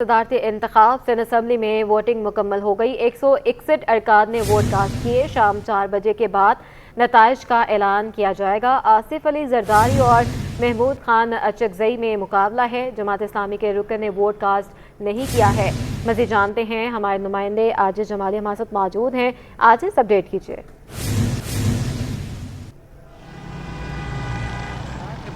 सदारती इंतखाब Sindh assembly में voting मुकम्मल हो गई। 161 अरकान ने वोट कास्ट किए। शाम 4 बजे के बाद नताइज का ऐलान किया जाएगा। आसिफ अली जरदारी और महमूद खान अचकजई में मुकाबला है। जमात इस्लामी के रुकन ने वोट कास्ट नहीं किया है। मज़ीद जानते हैं, हमारे नुमाइंदे आजिज जमाली हमारे साथ मौजूद हैं। आजिज, अपडेट कीजिए।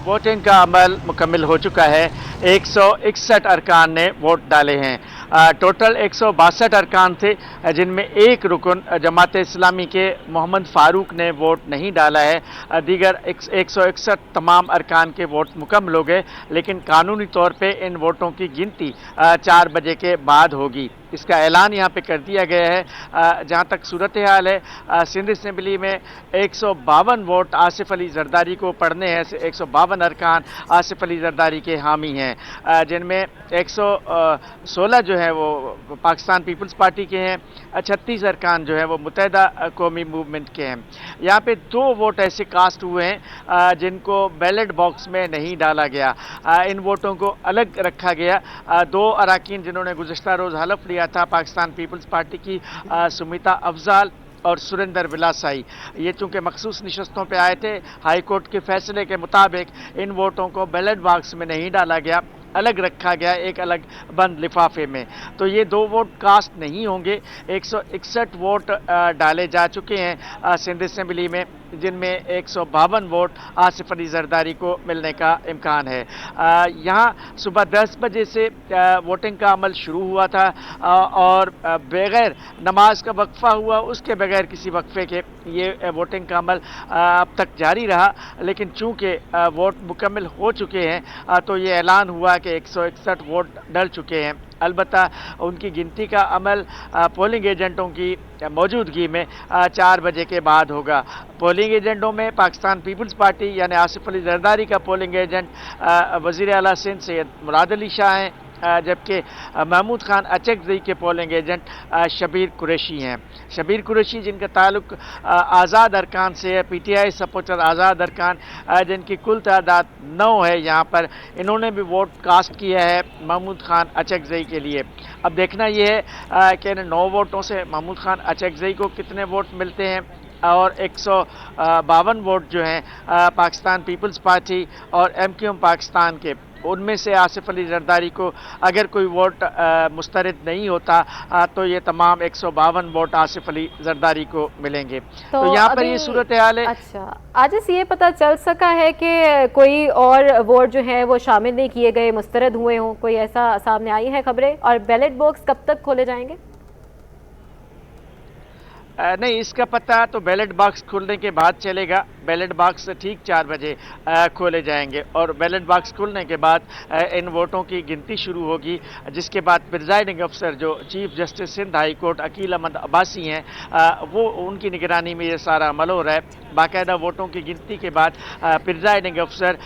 वोटिंग का अमल मुकम्मल हो चुका है। 161 अरकान ने वोट डाले हैं। टोटल 162 अरकान थे, जिनमें एक रुकन जमात इस्लामी के मोहम्मद फारूक ने वोट नहीं डाला है। दीगर 161 तमाम अरकान के वोट मुकम्मल हो गए, लेकिन कानूनी तौर पे इन वोटों की गिनती 4 बजे के बाद होगी। इसका ऐलान यहाँ पे कर दिया गया है। जहाँ तक सूरत हाल है, सिंध असम्बली में 152 वोट आसिफ अली जरदारी को पढ़ने हैं। 152 अरकान आसिफ अली जरदारी के हामी हैं, जिनमें 116 जो है वो पाकिस्तान पीपल्स पार्टी के हैं। 36 अरकान जो है वो मुत्तहिदा कौमी मूवमेंट के हैं। यहाँ पे 2 वोट ऐसे कास्ट हुए हैं जिनको बैलेट बॉक्स में नहीं डाला गया। इन वोटों को अलग रखा गया। 2 अरकान जिन्होंने गुज़श्ता रोज़ हलफ लिया था, पाकिस्तान पीपल्स पार्टी की सुमिता अफजाल और सुरेंद्र विलासाई, ये चूंकि मखसूस नशस्तों पे आए थे, हाई कोर्ट के फैसले के मुताबिक इन वोटों को बैलेट बॉक्स में नहीं डाला गया, अलग रखा गया एक अलग बंद लिफाफे में। तो ये 2 वोट कास्ट नहीं होंगे। 161 वोट डाले जा चुके हैं सिंध असम्बली में, जिनमें 152 वोट आसिफ अली जरदारी को मिलने का इम्कान है। यहाँ सुबह 10 बजे से वोटिंग का अमल शुरू हुआ था और बगैर नमाज का वक्फा हुआ, उसके बगैर किसी वक्फे के ये वोटिंग का अमल अब तक जारी रहा। लेकिन चूँकि वोट मुकम्मल हो चुके हैं तो ये ऐलान हुआ कि 161 वोट डल चुके हैं। अलबत्ता उनकी गिनती का अमल पोलिंग एजेंटों की मौजूदगी में 4 बजे के बाद होगा। पोलिंग एजेंटों में पाकिस्तान पीपल्स पार्टी यानी आसिफ अली जरदारी का पोलिंग एजेंट वज़ीर आला सिंध सैयद मुराद अली शाह हैं, जबकि महमूद खान अचकजई के पोलिंग एजेंट शबीर कुरैशी हैं। शबीर कुरैशी जिनका ताल्लुक आज़ाद अरकान से है, पीटीआई सपोर्टर आज़ाद अरकान, जिनकी कुल तादाद 9 है यहाँ पर, इन्होंने भी वोट कास्ट किया है महमूद खान अचकजई के लिए। अब देखना यह है कि इन 9 वोटों से महमूद खान अचकजई को कितने वोट मिलते हैं और 152 वोट जो हैं पाकिस्तान पीपल्स पार्टी और MQM पाकिस्तान के, उनमें से आसिफ अली जरदारी को अगर कोई वोट मुस्तरद नहीं होता तो ये तमाम 152 वोट आसिफ अली जरदारी को मिलेंगे। तो यहाँ पर ये सूरत हाल है। अच्छा, आज इस ये पता चल सका है कि कोई और वोट जो है वो शामिल नहीं किए गए, मुस्तरद हुए हों, कोई ऐसा सामने आई है खबरें? और बैलेट बॉक्स कब तक खोले जाएंगे? नहीं, इसका पता तो बैलेट बॉक्स खुलने के बाद चलेगा। बैलेट बॉक्स ठीक 4 बजे खोले जाएंगे और बैलेट बॉक्स खुलने के बाद इन वोटों की गिनती शुरू होगी, जिसके बाद प्रिजाइडिंग अफसर जो chief justice Sindh high court Akeel Ahmed Abbasi हैं, वो उनकी निगरानी में ये सारा अमल हो रहा है। बाकायदा वोटों की गिनती के बाद प्रिजाइडिंग अफसर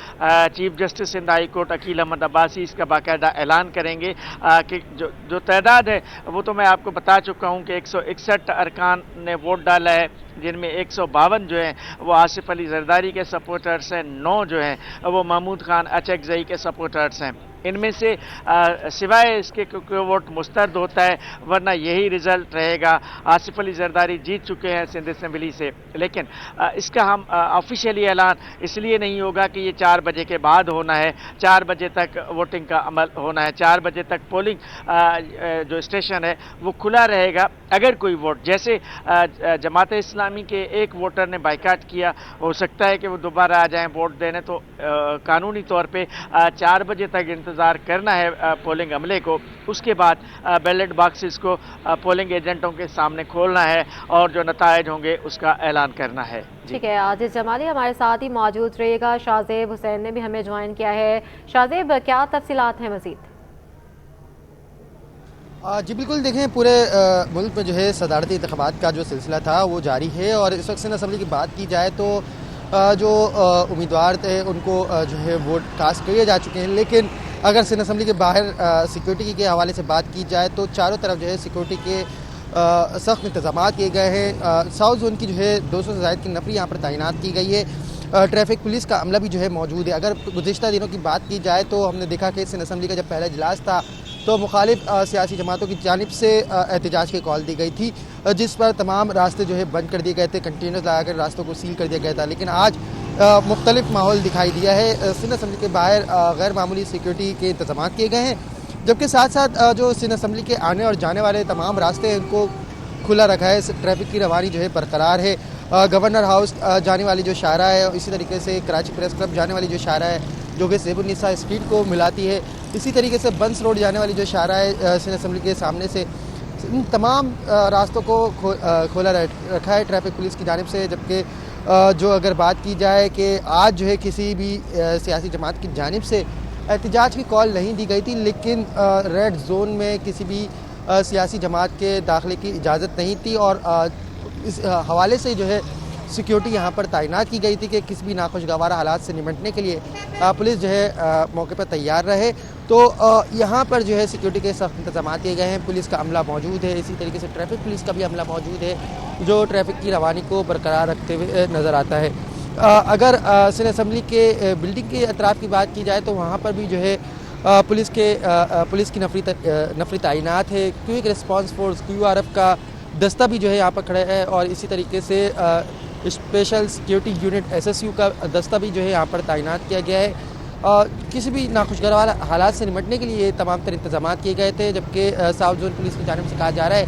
chief justice Sindh high court Akeel Ahmed Abbasi इसका बाकायदा ऐलान करेंगे कि जो तादाद है वो तो मैं आपको बता चुका हूँ कि 161 अरकान ने वोट डाला है, जिनमें 152 जो हैं वो आसिफ अली जरदारी के सपोर्टर्स हैं, 9 जो हैं वो महमूद खान अचकजई के सपोर्टर्स हैं। इनमें से सिवाय इसके क्योंकि वोट मुस्तरद होता है, वरना यही रिज़ल्ट रहेगा। आसिफ अली जरदारी जीत चुके हैं सिंध असम्बली से, लेकिन इसका हम ऑफिशियली ऐलान इसलिए नहीं होगा कि ये 4 बजे के बाद होना है। 4 बजे तक वोटिंग का अमल होना है। 4 बजे तक पोलिंग जो स्टेशन है वो खुला रहेगा। अगर कोई वोट, जैसे जमात इस्लामी के एक वोटर ने बाइकाट किया, हो सकता है कि वो दोबारा आ जाएं वोट देने, तो कानूनी तौर पे 4 बजे तक इंतज़ार करना है पोलिंग अमले को। उसके बाद बैलेट बॉक्सेस को पोलिंग एजेंटों के सामने खोलना है और जो नताइज होंगे उसका ऐलान करना है। ठीक है, आजिज जमाली हमारे साथ ही मौजूद रहेगा। शाहजेब हुसैन ने भी हमें ज्वाइन किया है। शाहजेब, क्या तफसीलात हैं मज़ीद? जी बिल्कुल, देखें पूरे मुल्क में जो है सदारती इंतखाबात का जो सिलसिला था वो जारी है और इस वक्त सिंध असम्बली की बात की जाए तो जो उम्मीदवार थे उनको जो है वोट कास्ट किए जा चुके हैं। लेकिन अगर सिंध असम्बली के बाहर सिक्योरिटी के हवाले से बात की जाए तो चारों तरफ जो है सिक्योरिटी के सख्त इंतजाम किए गए हैं। साउथ जोन की जो है 200 से ज़ायद की नफरी यहाँ पर तैनात की गई है। ट्रैफिक पुलिस का अमला भी जो है मौजूद है। अगर गुज़िश्ता दिनों की बात की जाए तो हमने देखा कि सिंध असम्बली का जब पहला इजलास था तो मुखालिफ सियासी जमातों की जानिब से एहतजाज की कॉल दी गई थी, जिस पर तमाम रास्ते जो है बंद कर दिए गए थे, कंटेनर्स लगाकर रास्तों को सील कर दिया गया था। लेकिन आज मुख्तलिफ माहौल दिखाई दिया है। सिंध असम्बली के बाहर गैर मामूली सिक्योरिटी के इंतजाम किए गए हैं, जबकि साथ साथ जो सिंध असम्बली के आने और जाने वाले तमाम रास्ते हैं उनको खुला रखा है। ट्रैफिक की रवानी जो है बरकरार है। गवर्नर हाउस जाने वाली जो शाहरा है, इसी तरीके से कराची प्रेस क्लब जाने वाली जो शाहरा है जो कि ज़ेबुन्निसा स्ट्रीट को मिलाती है, इसी तरीके से बंस रोड जाने वाली जो शाहरा है सिंध असम्बली के सामने से, इन तमाम रास्तों को खोला रखा है ट्रैफिक पुलिस की जानिब से। जबकि जो अगर बात की जाए कि आज जो है किसी भी सियासी जमात की जानिब से एहतजाज की कॉल नहीं दी गई थी, लेकिन रेड जोन में किसी भी सियासी जमात के दाखिले की इजाज़त नहीं थी और इस हवाले से जो है सिक्योरिटी यहाँ पर तैनात की गई थी कि किसी भी नाखुशगवार हालात से निपटने के लिए पुलिस जो है मौके पर तैयार रहे। तो यहाँ पर जो है सिक्योरिटी के सख्त इंतजाम किए गए हैं, पुलिस का अमला मौजूद है, इसी तरीके से ट्रैफिक पुलिस का भी अमला मौजूद है जो ट्रैफिक की रवानी को बरकरार रखते हुए नज़र आता है। अगर सिंध असम्बली के बिल्डिंग के अतराफ़ की बात की जाए तो वहाँ पर भी जो है पुलिस की नफरी तैनात है। क्विक रिस्पांस फोर्स QRF का दस्ता भी जो है यहाँ पर खड़ा है और इसी तरीके से स्पेशल सिक्योरिटी यूनिट SSU का दस्ता भी जो है यहाँ पर तैनात किया गया है। किसी भी नाखुशगवार हालात से निपटने के लिए तमाम तर इंतजाम किए गए थे। जबकि साउथ जोन पुलिस की जानिब से कहा जा रहा है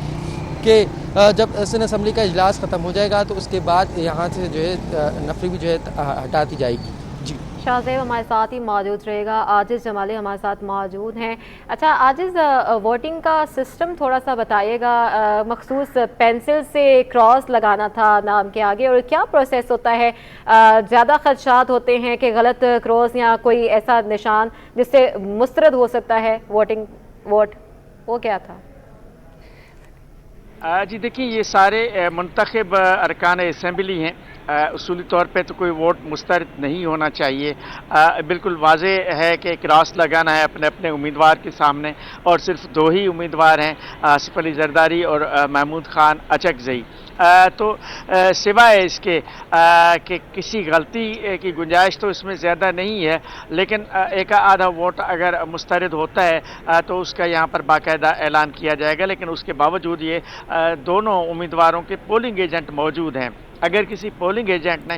कि जब सिंध असम्बली का इजलास ख़त्म हो जाएगा तो उसके बाद यहाँ से जो है नफरी भी जो है हटा दी जाएगी। जी, शाहज़ेब हमारे साथ ही मौजूद रहेगा, आजिज़ जमाली हमारे साथ मौजूद हैं। अच्छा आजिज़, वोटिंग का सिस्टम थोड़ा सा बताइएगा। मखसूस पेंसिल से क्रॉस लगाना था नाम के आगे, और क्या प्रोसेस होता है? ज़्यादा खदशात होते हैं कि गलत क्रॉस या कोई ऐसा निशान जिससे मुस्तरद हो सकता है वोट, वो क्या था? जी देखिए, ये सारे मुंतखब अरकान असम्बली हैं। उसूली तौर पे तो कोई वोट मुस्तरद नहीं होना चाहिए। बिल्कुल वाज़ेह है कि क्रॉस लगाना है अपने अपने उम्मीदवार के सामने, और सिर्फ 2 ही उम्मीदवार हैं, आसिफ अली जरदारी और महमूद खान अचकज़ई। तो सिवाय इसके कि किसी गलती की गुंजाइश तो इसमें ज़्यादा नहीं है, लेकिन एक आधा वोट अगर मुस्तरद होता है तो उसका यहाँ पर बाकायदा ऐलान किया जाएगा। लेकिन उसके बावजूद ये दोनों उम्मीदवारों के पोलिंग एजेंट मौजूद हैं। अगर किसी पोलिंग एजेंट ने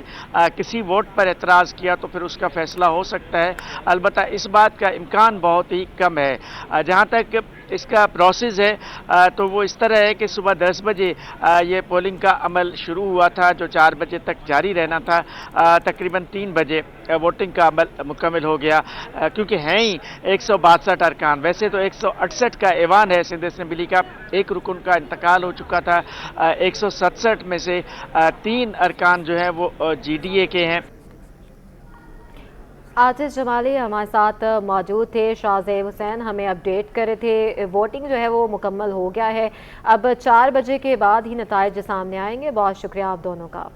किसी वोट पर एतराज़ किया तो फिर उसका फ़ैसला हो सकता है। अलबत्ता इस बात का इम्कान बहुत ही कम है। जहाँ तक इसका प्रोसेस है तो वो इस तरह है कि सुबह 10 बजे ये पोलिंग का अमल शुरू हुआ था, जो 4 बजे तक जारी रहना था। तकरीबन 3 बजे वोटिंग का अमल मुकम्मल हो गया, क्योंकि हैं ही 162 अरकान। वैसे तो 168 का ऐवान है सिंध असम्बली का, एक रुकन का इंतकाल हो चुका था। 167 में से 3 अरकान जो हैं वो GDA के हैं। आजिज़ जमाली हमारे साथ मौजूद थे। शाहज़ेब हुसैन हमें अपडेट कर रहे थे, वोटिंग जो है वो मुकम्मल हो गया है। अब 4 बजे के बाद ही नताइज सामने आएंगे। बहुत शुक्रिया आप दोनों का।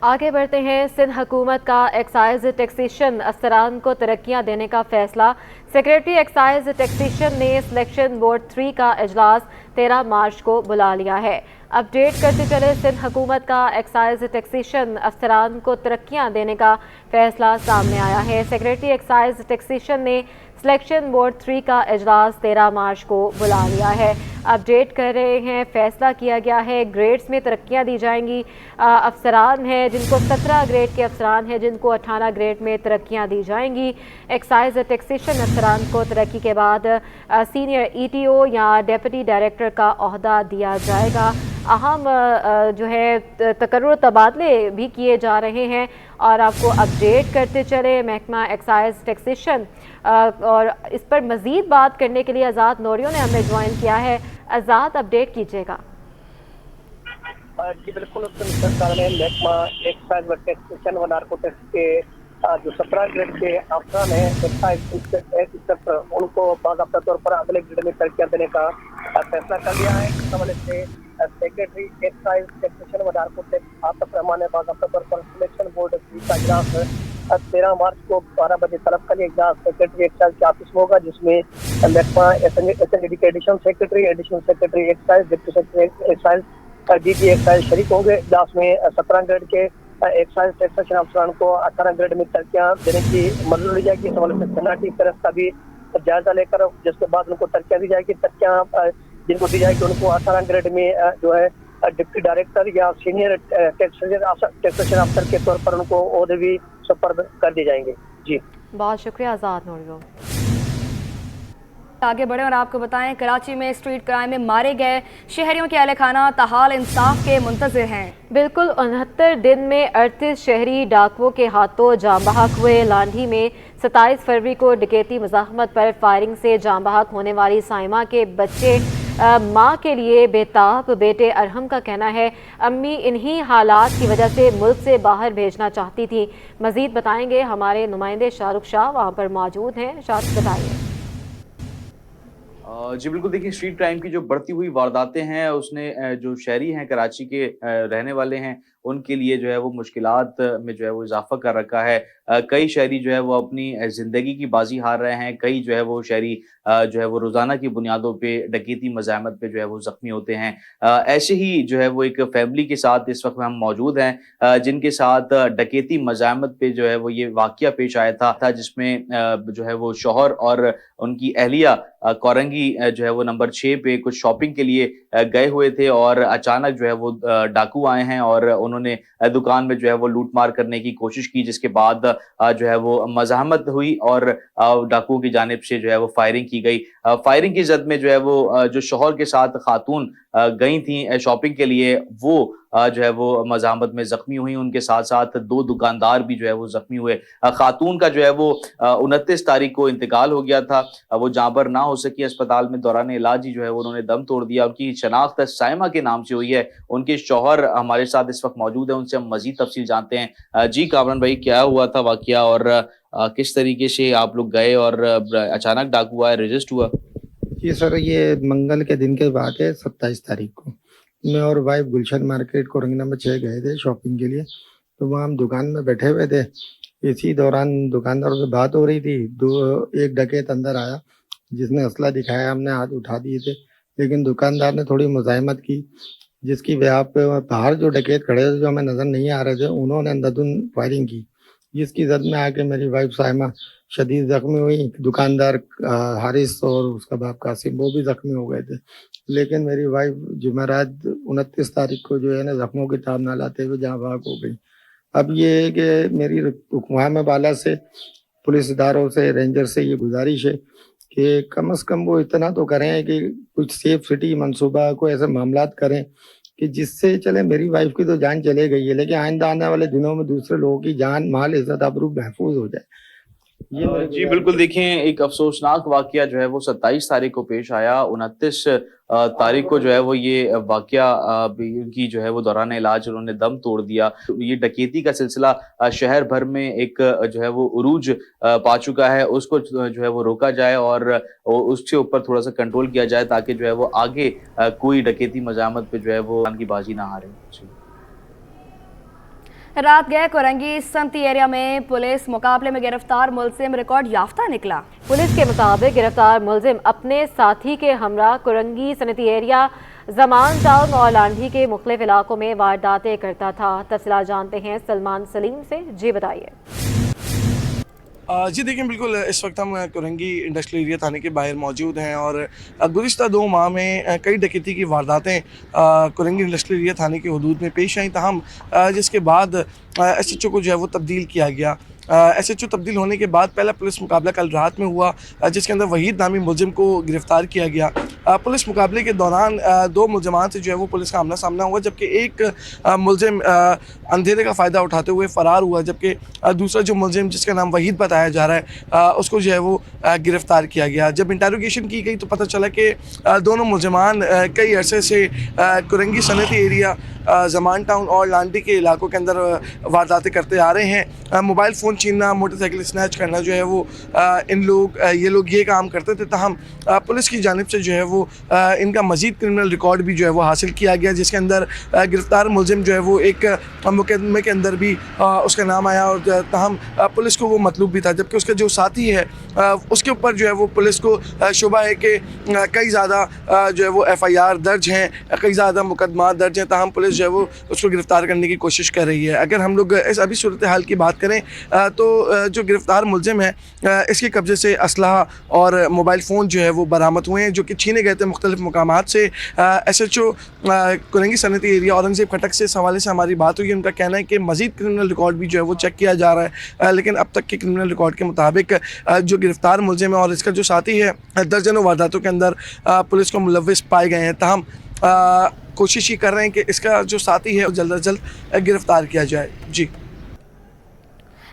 आगे बढ़ते हैं। सिंध हुकूमत का एक्साइज टैक्सेशन अफसरान को तरक्कियां देने का फैसला। सेक्रेटरी एक्साइज टैक्सेशन ने सिलेक्शन बोर्ड 3 का इजलास 13 मार्च को बुला लिया है। अपडेट करते चले, सिंध हुकूमत का एक्साइज टैक्सेशन अफसरान को तरक्कियां देने का फैसला सामने आया है। सेक्रेटरी एक्साइज टैक्सेशन ने सिलेक्शन बोर्ड 3 का इजलास 13 मार्च को बुला लिया है। अपडेट कर रहे हैं, फैसला किया गया है ग्रेड्स में तरक्कियां दी जाएंगी। अफसरान हैं जिनको 17 ग्रेड के अफसरान हैं जिनको 18 ग्रेड में तरक्कियां दी जाएंगी। एक्साइज टैक्सेशन अफसरान को तरक्की के बाद सीनियर ETO या डिप्टी डायरेक्टर का ओहदा दिया जाएगा। अहम जो है तकर्रुर तबादले भी किए जा रहे हैं और आपको अपडेट करते चले। महकमा एक्साइज टैक्सेशन और इस पर मज़ीद बात करने के लिए आज़ाद नोरियो ने हमें ज्वाइन किया है। आज़ाद, अपडेट कीजिएगा। जी बिल्कुल, महकमा एक्साइज व टैक्सेशन व नारकोटिक्स के जो 17 ग्रेड के अफसरान हैं, इंस्पेक्टर, उनको बाकायदा तौर पर अगले ग्रेड में तरक्कियां देने का फैसला कर लिया है। इस हवाले से सेक्रेटरी एक्साइज टैक्सेशन व नारकोटिक्स आतिफ रहमान ने बाकायदा तौर पर सिलेक्शन बोर्ड का इजलास 13 मार्च को 12 बजे तलब का इजलास सेक्रेटरी एक्साइज के ऑफिस में होगा, जिसमें महकमा के additional secretary excise, deputy secretary excise, DG excise शरीक होंगे। इजलास में 17 ग्रेड के एक्साइज टैक्सेशन अफसरान को 18 ग्रेड में तरक्कियां देने की मंजूरी दी जाएगी। इस हवाले से सेनेट की तरफ का भी जायजा लेकर जिसके बाद उनको तरक्कियां दी जाएगी। तरक्कियां जिनको दी जाएगी उनको 18 ग्रेड में जो है डिप्टी डायरेक्टर या सीनियर टैक्सेशन अफसर के तौर पर उनको ओहदे भी सुपर्द कर दिए जाएंगे। जी बहुत शुक्रिया आज़ाद नूरियो। आगे बढ़े और आपको बताएं, कराची में स्ट्रीट क्राइम में मारे गए शहरियों के अहले खाना ताहाल इंसाफ के मुंतज़िर हैं। बिल्कुल 69 दिन में 38 शहरी डाकुओं के हाथों जाम बहक हुए। लांढी में 27 फरवरी को डकैती मज़ाहमत पर फायरिंग से जाम बहक होने वाली साइमा के बच्चे माँ के लिए बेताब। बेटे अरहम का कहना है अम्मी इन्हीं हालात की वजह से मुल्क से बाहर भेजना चाहती थी। मजीद बताएंगे हमारे नुमाइंदे शाहरुख शाह, वहाँ पर मौजूद हैं। शाहरुख बताइए। जी बिल्कुल, देखिए स्ट्रीट क्राइम की जो बढ़ती हुई वारदातें हैं उसने जो शहरी हैं कराची के रहने वाले हैं उनके लिए जो है वो मुश्किलात में जो है वो इजाफा कर रखा है। कई शहरी जो है वो अपनी ज़िंदगी की बाजी हार रहे हैं। कई जो है वो शहरी जो है वो रोज़ाना की बुनियादों पे डकैती मज़ाहमत पे जो है वो ज़ख्मी होते हैं। ऐसे ही जो है वो एक फैमिली के साथ इस वक्त हम मौजूद हैं जिनके साथ डकैती मज़ाहमत पे जो है वो ये वाक़या पेश आया था जिसमें जो है वो शौहर और उनकी अहलिया कोरंगी जो है वो नंबर 6 पे कुछ शॉपिंग के लिए गए हुए थे और अचानक जो है वो डाकू आए हैं और उन्होंने दुकान में जो है वो लूटमार करने की कोशिश की, जिसके बाद जो है वो मज़ाहमत हुई और डाकुओं की जानिब से जो है वो फायरिंग की गई। फायरिंग की जद में जो है वो जो शौहर के साथ खातून गई थी शॉपिंग के लिए वो जो है वो मज़ाहमत में जख्मी हुई। उनके साथ साथ 2 दुकानदार भी जो है वो जख्मी हुए। खातून का जो है वो 29 तारीख को इंतकाल हो गया था। वो जांबर ना हो सकी अस्पताल में, दौरान इलाज ही जो है वो उन्होंने दम तोड़ दिया। उनकी शनाख्त साइमा के नाम से हुई है। उनके शौहर हमारे साथ इस वक्त मौजूद है, उनसे हम मजीद तफसील जानते हैं। जी कामरान भाई, क्या हुआ था वाकया और किस तरीके से आप लोग गए और अचानक डाकू आया, रजिस्ट हुआ? जी सर, ये मंगल के दिन की बात है। 27 तारीख को मैं और वाइफ गुलशन मार्केट कोरंगी नंबर 6 गए थे शॉपिंग के लिए। तो वहाँ हम दुकान में बैठे हुए थे। इसी दौरान दुकानदारों से बात हो रही थी। एक डकैत अंदर आया जिसने असला दिखाया। हमने हाथ उठा दिए थे लेकिन दुकानदार ने थोड़ी मुज़ाहिमत की, जिसकी वजह पे बाहर जो डकैत खड़े थे जो हमें नज़र नहीं आ रहे थे उन्होंने अंधाधुंध फायरिंग की, जिसकी जद में आके मेरी वाइफ साइमा शदीद जख्मी हुई। दुकानदार हारिस और उसका बाप कासिम वो भी जख्मी हो गए थे। लेकिन मेरी वाइफ जुमेरात 29 तारीख को जो है ना जख्मों की ताब ना लाते हुए जहाँ भाग हो गई। अब ये है कि मेरी हुक्म बाला से, पुलिस इदारों से, रेंजर से ये गुजारिश है कि कम से कम वो इतना तो करें कि कुछ सेफ सिटी मंसूबा को ऐसे मामलात करें कि जिससे चले। मेरी वाइफ की तो जान चले गई है लेकिन आइंदा आने वाले दिनों में दूसरे लोगों की जान, माल, इज्जत, आबरू महफूज हो जाए। जी बिल्कुल, देखिए एक अफसोसनाक वाकया जो है वो 27 तारीख को पेश आया। 29 तारीख को जो है वो ये वाकया की जो है वो दौरान इलाज उन्होंने दम तोड़ दिया। ये डकैती का सिलसिला शहर भर में एक जो है वो उरूज पा चुका है। उसको जो है वो रोका जाए और उसके ऊपर थोड़ा सा कंट्रोल किया जाए ताकि जो है वो आगे कोई डकैती मज़ाहमत पे जो है वो की बाजी ना हारे। रात गए कोरंगी संती एरिया में पुलिस मुकाबले में गिरफ्तार मुलजिम रिकॉर्ड याफ्ता निकला। पुलिस के मुताबिक गिरफ्तार मुलजिम अपने साथी के हमरा कोरंगी सनती एरिया, जमान टाउन और लांढी के मुख्तलिफ इलाकों में वारदातें करता था। तफसीलात जानते हैं सलमान सलीम से। जी बताइए। जी देखिए, बिल्कुल इस वक्त हम कोरंगी इंडस्ट्रियल एरिया थाने के बाहर मौजूद हैं और गुज़िश्ता 2 माह में कई डकैती की वारदातें कोरंगी इंडस्ट्रियल एरिया थाने के हदूद में पेश आई। तहम जिसके बाद SHO को जो है वो तब्दील किया गया। SHO तब्दील होने के बाद पहला पुलिस मुकाबला कल रात में हुआ जिसके अंदर वहीद नामी मुलजिम को गिरफ्तार किया गया। पुलिस मुकाबले के दौरान 2 मुलजमान से जो है वो पुलिस का आमना सामना हुआ, जबकि एक मुलजिम अंधेरे का फ़ायदा उठाते हुए फ़रार हुआ, जबकि दूसरा जो मुलजिम जिसका नाम वहीद बताया जा रहा है उसको जो है वो गिरफ़्तार किया गया। जब इंटरोगेशन की गई तो पता चला कि दोनों मुलजमान कई अरसे से कोरंगी सनती एरिया, जमान टाउन और लांडी के इलाकों के अंदर वारदातें करते आ रहे हैं। मोबाइल फ़ोन फ़ोन छीनना, मोटरसाइकिल स्नैच करना जो है वो ये लोग ये काम करते थे। ताहम पुलिस की जानिब से जो है वो इनका मज़ीद क्रिमिनल रिकॉर्ड भी जो है वो हासिल किया गया, जिसके अंदर गिरफ्तार मुलजिम जो है वो एक मुकदमे के अंदर भी उसका नाम आया और ताहम पुलिस को वो मतलूब भी था। जबकि उसका जो साथी है उसके ऊपर जो है वो पुलिस को शुबा है कि कई ज़्यादा जो है वो FIR दर्ज हैं, कई ज़्यादा मुकदमा दर्ज हैं। ताहम पुलिस जो है वो उसको गिरफ़्तार करने की कोशिश कर रही है। अगर हम लोग इस अभी सूरत हाल की बात करें तो जो गिरफ़्तार मुलजिम है इसके कब्ज़े से असलहा और मोबाइल फ़ोन जो है वो बरामद हुए हैं, जो कि छीने गए थे मुख्तलिफ मकामात से। SHO कुरंगी सनती एरिया औरंगज़ेब खटक से इस हवाले से हमारी बात हुई। उनका कहना है कि मज़ीद क्रिमिनल रिकॉर्ड भी जो है वो चेक किया जा रहा है, लेकिन अब तक के क्रिमिनल रिकॉर्ड के मुताबिक जो गिरफ़्तार मुलजिम है और इसका जो साथी है दर्जनों वारदातों के अंदर पुलिस को मुलव्विस पाए गए हैं। ताहम कोशिश ही कर रहे हैं कि इसका जो साथी है जल्द अज जल्द गिरफ़्तार किया जाए। जी।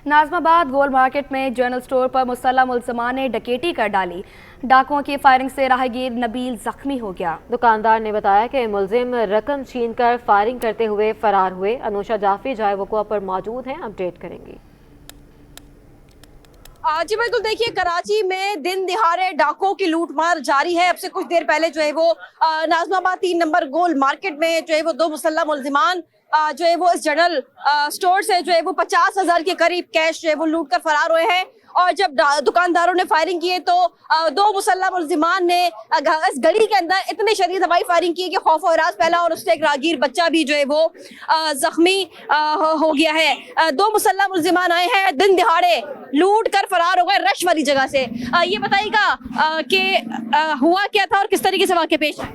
नाज़माबाद गोल मार्केट में जनरल स्टोर पर मुसल्लह मुलज़मान ने डकैती कर डाली। डाकुओं की फायरिंग से राहगीर नबील जख्मी हो गया। दुकानदार ने बताया कि मुलजिम रकम छीनकर फायरिंग करते हुए फरार हुए। अनुषा जाफी जाए वक़ुआ पर मौजूद हैं, अपडेट करेंगी। जी बिल्कुल, देखिए कराची में दिन दिहाड़े डाकुओं की लूटमार जारी है। अब से कुछ देर पहले जो है वो नाज़माबाद 3 नंबर गोल मार्केट में जो है वो 2 मुसल्लह मुलजिमान जो है वो इस जनरल स्टोर से जो है वो 50,000 के करीब कैश जो है वो लूट कर फरार हुए हैं। और जब दुकानदारों ने फायरिंग की तो 2 मुसल्लह मुलजिमान ने इस गली के अंदर इतने शदीद हवाई फायरिंग की कि खौफ और राज फैला और उससे एक राहगीर बच्चा भी जो है वो जख्मी हो गया है। 2 मुसल्लह मुलजिमान आए हैं, दिन दिहाड़े लूट कर फरार हो गए रश वाली जगह से। ये बताइएगा कि हुआ क्या था और किस तरीके से वाक़या पेश आए?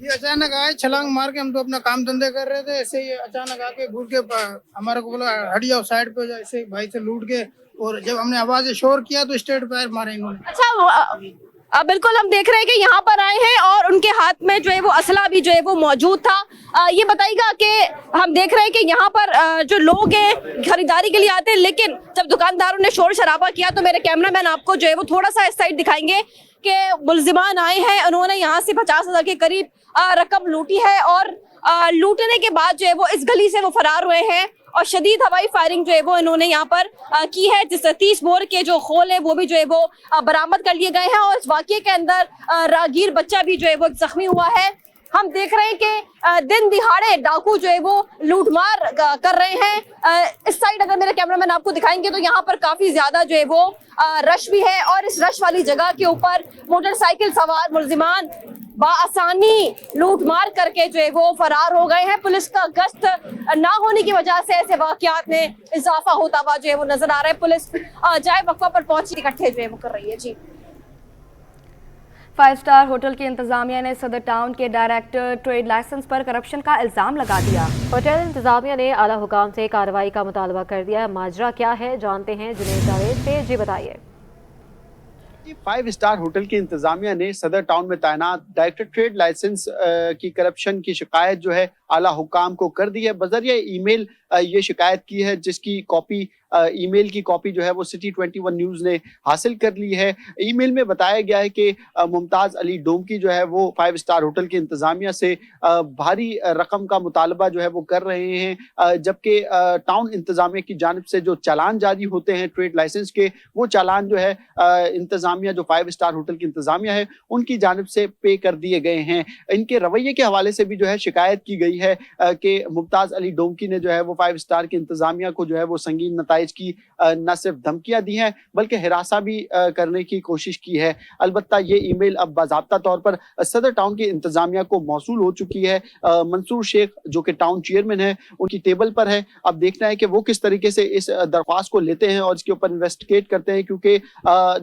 ये अचानक आए, छलांग मार के हम तो अपना काम धंधे कर रहे थे, ऐसे ही अचानक आके घूर के हमारे को बोला हट जाओ साइड पे जाओ, ऐसे भाई से लूट के। और जब हमने आवाज शोर किया तो स्ट्रेट फायर मारे इन्होंने। अच्छा, बिल्कुल हम देख रहे हैं कि यहाँ पर आए हैं और उनके हाथ में जो है वो असला भी जो है वो मौजूद था। ये बताइएगा कि हम देख रहे हैं कि यहाँ पर जो लोग हैं खरीदारी के लिए आते हैं, लेकिन जब दुकानदारों ने शोर शराबा किया तो मेरे कैमरामैन आपको जो है वो थोड़ा सा इस साइड दिखाएंगे कि मुलजिमान आए हैं, उन्होंने यहाँ से 50,000 के करीब रकम लूटी है और लूटने के बाद जो है वो इस गली से वो फरार हुए हैं और शदीद हवाई फायरिंग जो है वो इन्होंने यहाँ पर की है। जिस 30 बोर के जो खोल है वो भी जो है वो बरामद कर लिए गए हैं और इस वाकये के अंदर राहगीर बच्चा भी जो है वो जख्मी हुआ है। हम देख रहे हैं कि दिन दिहाड़े डाकू जो है वो लूटमार कर रहे हैं। इस साइड अगर मेरे कैमरामैन आपको दिखाएंगे तो यहाँ पर काफी ज्यादा जो है वो रश भी है और इस रश वाली जगह के ऊपर मोटरसाइकिल सवार मुलजिमान बाआसानी लूटमार करके जो है वो फरार हो गए हैं। पुलिस का गश्त ना होने की वजह से ऐसे वाकयात में इजाफा होता हुआ जो है वो नजर आ रहा है। पुलिस जाए वक्फा पर पहुंची इकट्ठे जो है वो कर रही है। जी। 5 स्टार होटल की इंतजामिया ने सदर टाउन के डायरेक्टर ट्रेड लाइसेंस पर करप्शन का इल्जाम लगा दिया। होटल इंतजामिया ने आला हुकाम से कार्रवाई का मुतालबा कर दिया। माजरा क्या है जानते हैं जुनैद जावेद से। जी बताइए। 5 स्टार होटल की इंतजामिया ने सदर टाउन में तैनात डायरेक्टर ट्रेड लाइसेंस की करप्शन की शिकायत जो है आला हुकाम को कर दी है। बजरिया ईमेल ये शिकायत की है, जिसकी कॉपी ईमेल की कॉपी जो है वो सिटी 21 न्यूज़ ने हासिल कर ली है। ईमेल में बताया गया है कि मुमताज़ अली डोमकी जो है वो 5 स्टार होटल की इंतजामिया से भारी रकम का मुतालबा जो है वो कर रहे हैं, जबकि टाउन इंतजामिया की जानिब से जो चालान जारी होते हैं ट्रेड लाइसेंस के, वो चालान जो है इंतजामिया जो 5 स्टार होटल की इंतजामिया है उनकी जानिब से पे कर दिए गए हैं। इनके रवैये के हवाले से भी जो है शिकायत की गई है कि मुमताज़ अली डोमकी ने जो है वो 5 स्टार की इंतजामिया को जो है वो संगीन नताइज की न सिर्फ धमकियां दी हैं बल्कि हिरासा भी करने की कोशिश की है। अलबत्ता ये ईमेल अब बाज़ाब्ता तौर पर सदर टाउन की इंतजामिया को मौसूल हो चुकी है। मंसूर शेख जो कि टाउन चेयरमैन है उनकी टेबल पर है। अब देखना है कि वो किस तरीके से इस दरख्वास्त को लेते हैं और इसके ऊपर इन्वेस्टिगेट करते हैं, क्योंकि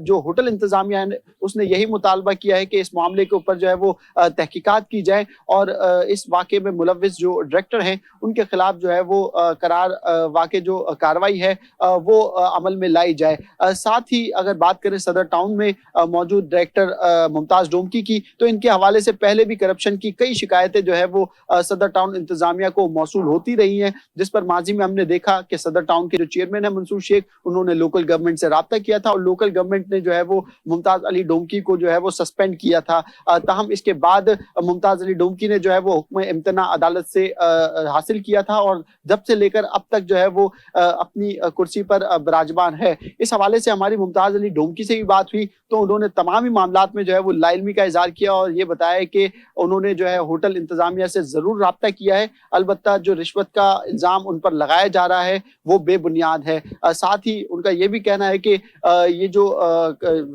जो होटल इंतजामिया है उसने यही मुतालबा किया है कि इस मामले के ऊपर जो है वो तहकीकात की जाए और इस वाक़े में मुलव्विस जो डायरेक्टर हैं उनके खिलाफ जो है वो करार वाक़े जो कार्रवाई है वो अमल में लाई जाए। साथ ही अगर बात करें सदर टाउन में मौजूद डायरेक्टर मुमताज डोमकी की, तो इनके हवाले से पहले भी करप्शन की कई शिकायतें जो है वो सदर टाउन इंतजामिया को मौसूल होती रही हैं, जिस पर माजी में हमने देखा कि सदर टाउन के जो चेयरमैन है मंसूर शेख, उन्होंने लोकल गवर्नमेंट से राब्ता किया था और लोकल गवर्नमेंट ने जो है वो मुमताज अली डोमकी को जो है वो सस्पेंड किया था। ताहम इसके बाद मुमताज अली डोमकी ने जो है वो हुक्म इम्तना अदालत अदालत से हासिल किया था और जब से लेकर अब तक जो है वो अपनी कुर्सी पर विराजमान है। इस हवाले से हमारी मुमताज अली डोमकी से भी बात हुई तो उन्होंने तमाम ही मामलात में जो है वो लाइलमी का इजहार किया और ये बताया कि उन्होंने जो है होटल इंतजामिया से जरूर राब्ता किया है, अलबत्ता जो रिश्वत का इल्जाम उन पर लगाया जा रहा है वो बेबुनियाद है। साथ ही उनका ये भी कहना है कि ये जो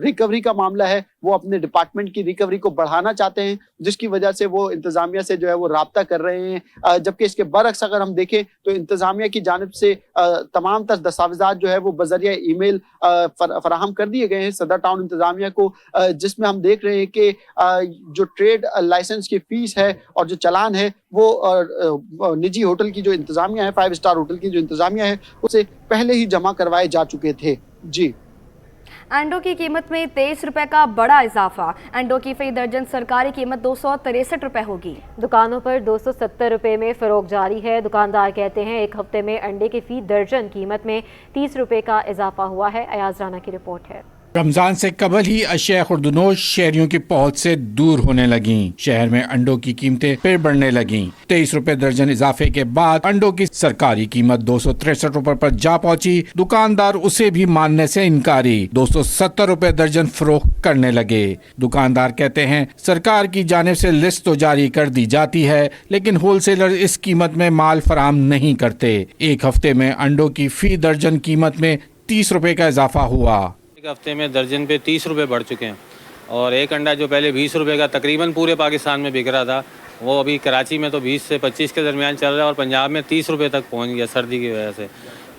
रिकवरी का मामला है वो अपने डिपार्टमेंट की रिकवरी को बढ़ाना चाहते हैं, जिसकी वजह से वो इंतजामिया से जो है वो राब्ता कर रहे हैं। जबकि इसके बरअक्स अगर हम देखें तो इंतजामिया की जानिब से तमाम तर दस्तावेजात जो है वो बजरिया ईमेल फराहम कर दिए गए हैं सदर टाउन इंतजामिया को, जिसमें हम देख रहे हैं कि जो ट्रेड लाइसेंस की फीस है और जो चालान है वो निजी होटल की जो इंतजामिया है, 5 स्टार होटल की जो इंतजामिया है, उसे पहले ही जमा करवाए जा चुके थे। जी। अंडों की कीमत में 23 रुपए का बड़ा इजाफा। अंडों की फी दर्जन सरकारी कीमत 263 रुपए होगी। दुकानों पर 270 रुपए में फरोख्त जारी है। दुकानदार कहते हैं एक हफ्ते में अंडे की फी दर्जन कीमत में 30 रुपए का इजाफा हुआ है। अयाज राना की रिपोर्ट है। रमजान से कबल ही अशिया खुर्दनोश शहरियों की पहुंच से दूर होने लगी। शहर में अंडों की कीमतें फिर बढ़ने लगी। 23 रुपए दर्जन इजाफे के बाद अंडों की सरकारी कीमत 263 रुपए पर जा पहुंची। दुकानदार उसे भी मानने से इनकारी 270 रुपए दर्जन फरोख्त करने लगे। दुकानदार कहते हैं सरकार की जानिब से लिस्ट तो जारी कर दी जाती है, लेकिन होलसेलर इस कीमत में माल फराहम नहीं करते। एक हफ्ते में अंडों की फी दर्जन कीमत में 30 रुपए का इजाफा हुआ। एक हफ्ते में दर्जन पे 30 रुपए बढ़ चुके हैं और एक अंडा जो पहले 20 रुपए का तकरीबन पूरे पाकिस्तान में बिक रहा था, वो अभी कराची में तो 20 से 25 के दरमियान चल रहा है और पंजाब में 30 रुपए तक पहुंच गया सर्दी की वजह से।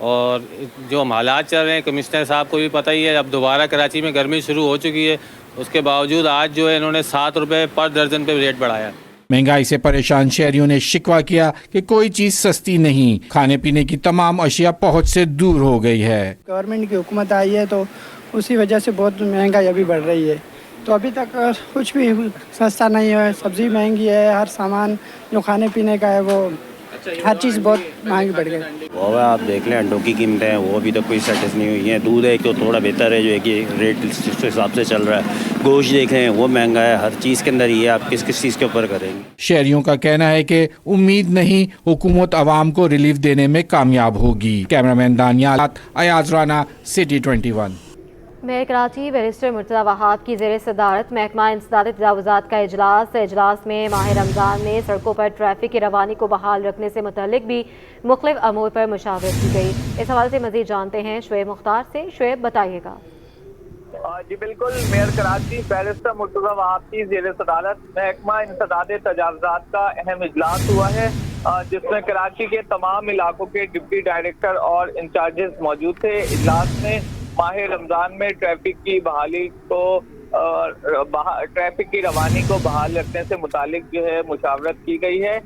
और जो हालात चल रहे हैं कमिश्नर साहब को भी पता ही है, अब दोबारा कराची में गर्मी शुरू हो चुकी है, उसके बावजूद आज जो है इन्होंने 7 रुपए पर दर्जन पे रेट बढ़ाया। महंगाई से परेशान शहरियों ने शिकवा किया कि कोई चीज सस्ती नहीं, खाने पीने की तमाम अशिया पहुंच से दूर हो गई है। गवर्नमेंट की हुकूमत आई है तो उसी वजह से बहुत महंगाई अभी बढ़ रही है, तो अभी तक कुछ भी सस्ता नहीं है। सब्जी महंगी है, हर सामान जो खाने पीने का है वो हर चीज़ बहुत महंगी बढ़ गई। वो आप देख लें अंडों की कीमतें हैं वो अभी तक कोई सेटिस नहीं हुई हैं। दूध है तो थोड़ा बेहतर है, जो है कि रेट जिस हिसाब से चल रहा है। गोश्त देख लें वो महंगा है, हर चीज़ के अंदर ही है, आप किस किस चीज़ के ऊपर करेंगे। शहरियों का कहना है कि उम्मीद नहीं, हुकूमत आवाम को रिलीफ देने में कामयाब होगी। Cameraman Daniyal, Ayaz Rana, city 21। Mayor Karachi barrister Murtaza Wahab की ज़ेर सदारत महकमा इंसदाद तजावुज़ात का इजलास में माह रमज़ान में सड़कों पर ट्रैफिक की रवानी को बहाल रखने से मुतल्लिक भी मुख्तलिफ अमूर पर मुशावरत की गई। इस हवाले से मज़ीद जानते हैं शुएब मुख्तार से। शुएब, बताइएगा। जी बिल्कुल, मेयर कराची बैरिस्टर मुर्तज़ा वहाब की ज़ेर सदारत महकमा इंसदाद तजावुज़ात का अहम इजलास हुआ है, जिसमें कराची के तमाम इलाकों के डिप्टी डायरेक्टर और इंचार्जेस मौजूद थे। इजलास में माह रमज़ान में ट्रैफिक की बहाली को ट्रैफिक की रवानी को बहाल रखने से मुतालिक जो है मुशावरत की गई है,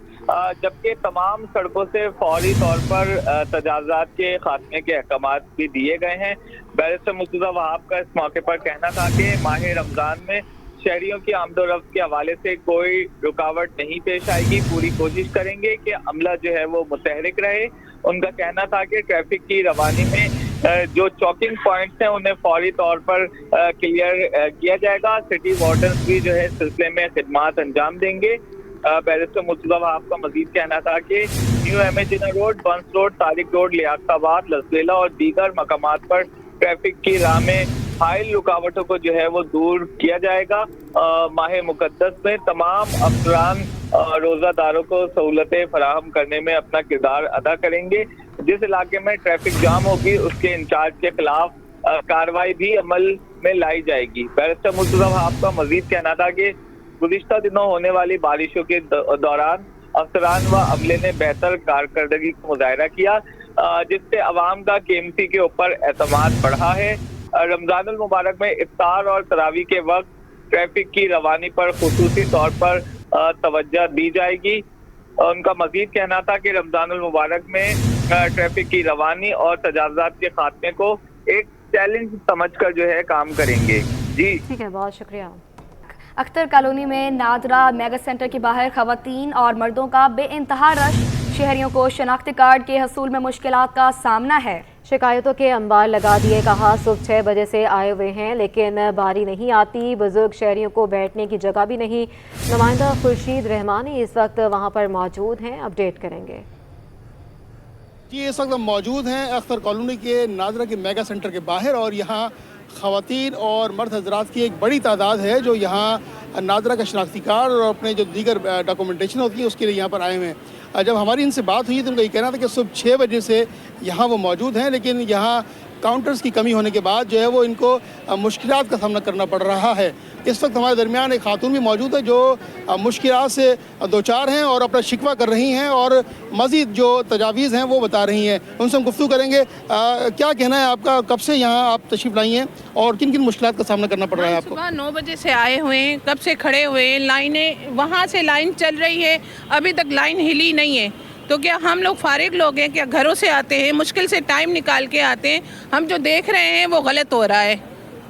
जबकि तमाम सड़कों से फौरी तौर पर तजावुज़ात के खात्मे के अहकामात भी दिए गए हैं। बैरिस्टर मुर्तज़ा वहाब का इस मौके पर कहना था कि माह रमज़ान में शहरियों की आमदोरफ्त के हवाले से कोई रुकावट नहीं पेश आएगी। पूरी कोशिश करेंगे कि अमला जो है वो मुतहरिक रहे। उनका कहना था कि ट्रैफिक की रवानी में जो चौकिंग पॉइंट्स हैं उन्हें फौरी तौर पर क्लियर किया जाएगा। सिटी वार्डन्स भी जो है इस सिलसिले में खिदमात अंजाम देंगे। बैरिस्टर मुर्तज़ा वहाब का मजीद कहना था कि न्यू एमेजिना रोड, बंस रोड, तारिक रोड, लियाकताबाद, लसलेला और दीगर मकामात पर ट्रैफिक की राह में हाइल रुकावटों को जो है वो दूर किया जाएगा। माह मुकद्दस में तमाम अफसरान रोज़ादारों को सहूलतें फराहम करने में अपना किरदार अदा करेंगे। जिस इलाके में ट्रैफिक जाम होगी उसके इंचार्ज के खिलाफ कार्रवाई भी अमल में लाई जाएगी। बैरिस्टर मुर्तज़ा वहाब का मजीद कहना था कि गुज़िश्ता दिनों होने वाली बारिशों के दौरान अफसरान व अमले ने बेहतर कारकर्दगी का मुजाहरा किया, जिससे अवाम का KMC के ऊपर एतमाद बढ़ा है। रमज़ानुल मुबारक में इफ्तार और तरावी के वक्त ट्रैफिक की रवानी पर खुसूसी तौर पर तवज्जो दी जाएगी। उनका मजीद कहना था कि रमज़ानुल मुबारक में ट्रैफिक की रवानी और तजावुज़ात के खात्मे को एक चैलेंज समझकर जो है काम करेंगे। जी ठीक है, बहुत शुक्रिया। अख्तर कॉलोनी में नादरा मेगा सेंटर के बाहर खवातीन और मर्दों का बेइंतहा रश। शहरियों को शनाख्ती कार्ड के हसूल में मुश्किलात का सामना है। शिकायतों के अंबार लगा दिए, कहा सुबह 6 बजे से आए हुए हैं लेकिन बारी नहीं आती, बुजुर्ग शहरियों को बैठने की जगह भी नहीं। नुमाइंदा खुर्शीद रहमानी इस वक्त वहां पर मौजूद हैं, अपडेट करेंगे। जी, इस वक्त हम मौजूद हैं अख्तर कॉलोनी के नादरा के मेगा सेंटर के बाहर और यहाँ ख़वातीन और मर्द हजरात की एक बड़ी तादाद है जो यहाँ नादरा का शनाख्ती कार्ड और अपने जो दीगर डॉक्यूमेंटेशन होती है उसके लिए यहाँ पर आए हुए हैं। जब हमारी इनसे बात हुई तो उनका ये कहना था कि सुबह 6 बजे से यहाँ वो मौजूद हैं, लेकिन यहाँ काउंटर्स की कमी होने के बाद जो है वो इनको मुश्किलात का सामना करना पड़ रहा है। इस वक्त हमारे दरमियान एक खातून भी मौजूद है जो मुश्किलात से दो चार हैं और अपना शिकवा कर रही हैं और मज़ीद जो तजावीज़ हैं वो बता रही हैं। उनसे हम गुफ्तगू करेंगे। क्या कहना है आपका, कब से यहाँ आप तशरीफ़ लाई हैं और किन किन मुश्किलात का सामना करना पड़ रहा है आपको? सुबह 9 बजे से आए हुए हैं, कब से खड़े हुए हैं, लाइनें वहाँ से लाइन चल रही है, अभी तक लाइन हिली नहीं है। तो क्या हम लोग फारिग लोग हैं, क्या घरों से आते हैं, मुश्किल से टाइम निकाल के आते हैं, हम जो देख रहे हैं वो गलत हो रहा है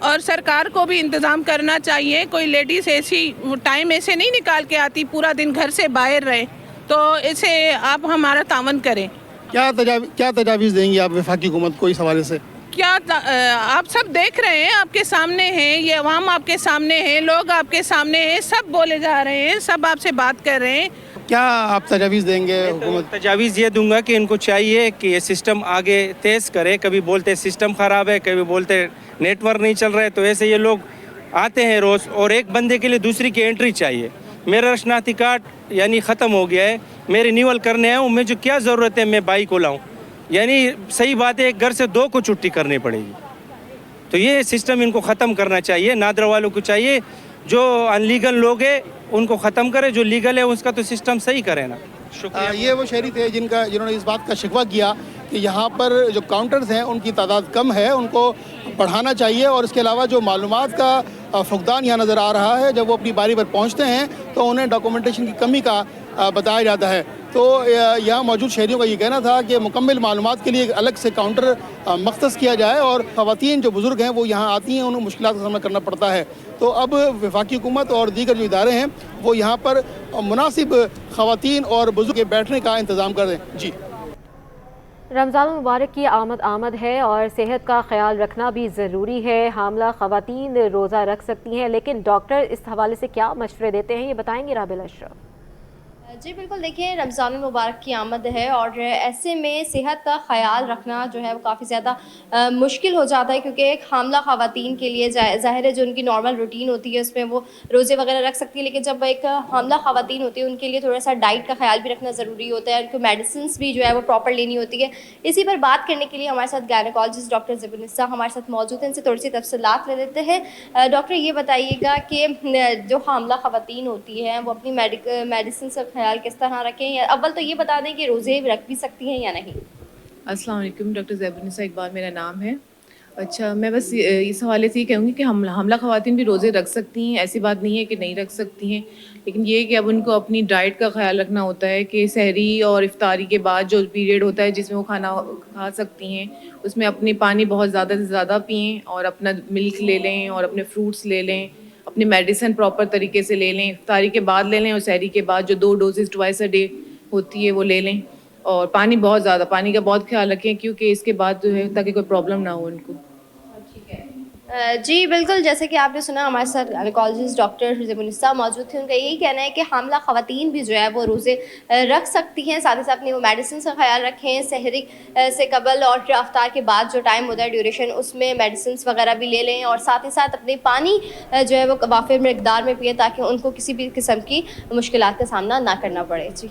और सरकार को भी इंतज़ाम करना चाहिए। कोई लेडीज़ ऐसी टाइम ऐसे नहीं निकाल के आती, पूरा दिन घर से बाहर रहे, तो इसे आप हमारा तावन करें। क्या तजावीज़ देंगी आप वफाकी हुकूमत को इस हवाले से? क्या आप सब देख रहे हैं, आपके सामने हैं, ये अवाम आपके सामने है, लोग आपके सामने हैं, सब बोले जा रहे हैं, सब आपसे बात कर रहे हैं। क्या आप तजावीज़ देंगे हुकूमत? तजावीज़ ये दूंगा कि इनको चाहिए कि ये सिस्टम आगे तेज़ करे। कभी बोलते सिस्टम ख़राब है, कभी बोलते नेटवर्क नहीं चल रहा है, तो ऐसे ये लोग आते हैं रोज़ और एक बंदे के लिए दूसरी की एंट्री चाहिए। मेरा शनाख्ती कार्ड यानी ख़त्म हो गया है, मेरे रिन्यूअल करने आया हूँ, मुझे क्या ज़रूरत है मैं बाइक को लाऊँ? यानी सही बात है, एक घर से 2 को छुट्टी करनी पड़ेगी। तो ये सिस्टम इनको ख़त्म करना चाहिए। नादरा वालों को चाहिए जो अनलीगल लोग हैं उनको ख़त्म करे, जो लीगल है उसका तो सिस्टम सही करे ना। शुक्रिया। ये वो शहरी थे जिन्होंने इस बात का शिकवा किया कि यहाँ पर जो काउंटर्स हैं उनकी तादाद कम है, उनको बढ़ाना चाहिए और इसके अलावा जो मालूमात का फुकदान यहाँ नज़र आ रहा है, जब वो अपनी बारी पर पहुँचते हैं तो उन्हें डॉक्यूमेंटेशन की कमी का बताया जाता है। तो यहाँ मौजूद शहरियों का ये कहना था कि मुकम्मल मालूमात के लिए एक अलग से काउंटर मख्तस किया जाए और ख़वातीन जो बुज़ुर्ग हैं वो यहाँ आती हैं, उन्हें मुश्किलात का सामना करना पड़ता है। तो अब वफाकी हुकूमत और दीगर जो इदारे हैं वो यहाँ पर मुनासिब ख़वातीन और बुज़ुर्ग के बैठने का इंतज़ाम कर दें। जी, रमज़ान मुबारक की आमद है और सेहत का ख्याल रखना भी ज़रूरी है। हामला ख़वातीन रोज़ा रख सकती हैं, लेकिन डॉक्टर इस हवाले से क्या मशवरे देते हैं ये बताएंगे राबिल अशरफ। जी बिल्कुल, देखिए रमज़ान मुबारक की आमद है और ऐसे में सेहत का ख़याल रखना जो है वो काफ़ी ज़्यादा मुश्किल हो जाता है, क्योंकि एक हामला ख़वातीन के लिए ज़ाहिर है जो उनकी नॉर्मल रूटीन होती है उसमें वो रोज़े वगैरह रख सकती है, लेकिन जब एक हामला ख़वातीन होती है उनके लिए थोड़ा सा डाइट का ख्याल भी रखना ज़रूरी होता है, उनको मेडिसिन भी जो है वो प्रॉपर लेनी होती है। इसी पर बात करने के लिए हमारे साथ गायनेकोलॉजिस्ट डॉक्टर ज़बीनुन्निसा हमारे साथ मौजूद हैं, इनसे थोड़ी सी तफसीलात ले लेते हैं। डॉक्टर ये बताइएगा कि जो हामला ख़वातीन होती हैं वो अपनी मेडिसिन का ख्याल किस तरह रखें, या अव्वल तो ये बता दें कि रोज़े रख भी सकती हैं या नहीं? अस्सलाम वालेकुम, डॉक्टर ज़बीनुन्निसा इकबाल मेरा नाम है। अच्छा, मैं बस इस हवाले से ये कहूँगी कि हामला ख़वातीन भी रोज़े रख सकती हैं, ऐसी बात नहीं है कि नहीं रख सकती हैं, लेकिन ये कि अब उनको अपनी डाइट का ख्याल रखना होता है कि सहरी और इफ्तारी के बाद जो पीरियड होता है जिसमें वो खाना खा सकती हैं उसमें अपनी पानी बहुत ज़्यादा से ज़्यादा पिएँ और अपना मिल्क ले लें और अपने फ्रूट्स ले लें, अपनी मेडिसिन प्रॉपर तरीके से ले लें, इफ्तारी के बाद ले लें और सहरी के बाद जो 2 डोजेज़ ट्वाइस अ डे होती है वो ले लें, और पानी का बहुत ख्याल रखें क्योंकि इसके बाद जो है ताकि कोई प्रॉब्लम ना हो उनको। जी बिल्कुल, जैसे कि आपने सुना हमारे साथ गायनेकोलॉजिस्ट डॉक्टर ज़बीनुन्निसा मौजूद थे, उनका यही कहना है कि हामला ख़वातीन भी जो है वो रोज़े रख सकती हैं, साथ ही साथ अपनी वो मेडिसिन का ख्याल रखें, सहरी से कबल और अफ्तार के बाद जो टाइम होता है ड्यूरेशन उसमें मेडिसिन वगैरह भी ले लें, और साथ ही साथ अपने पानी जो है वो वाफिर मकदार में पिए ताकि उनको किसी भी किस्म की मुश्किलात का सामना ना करना पड़े। जी।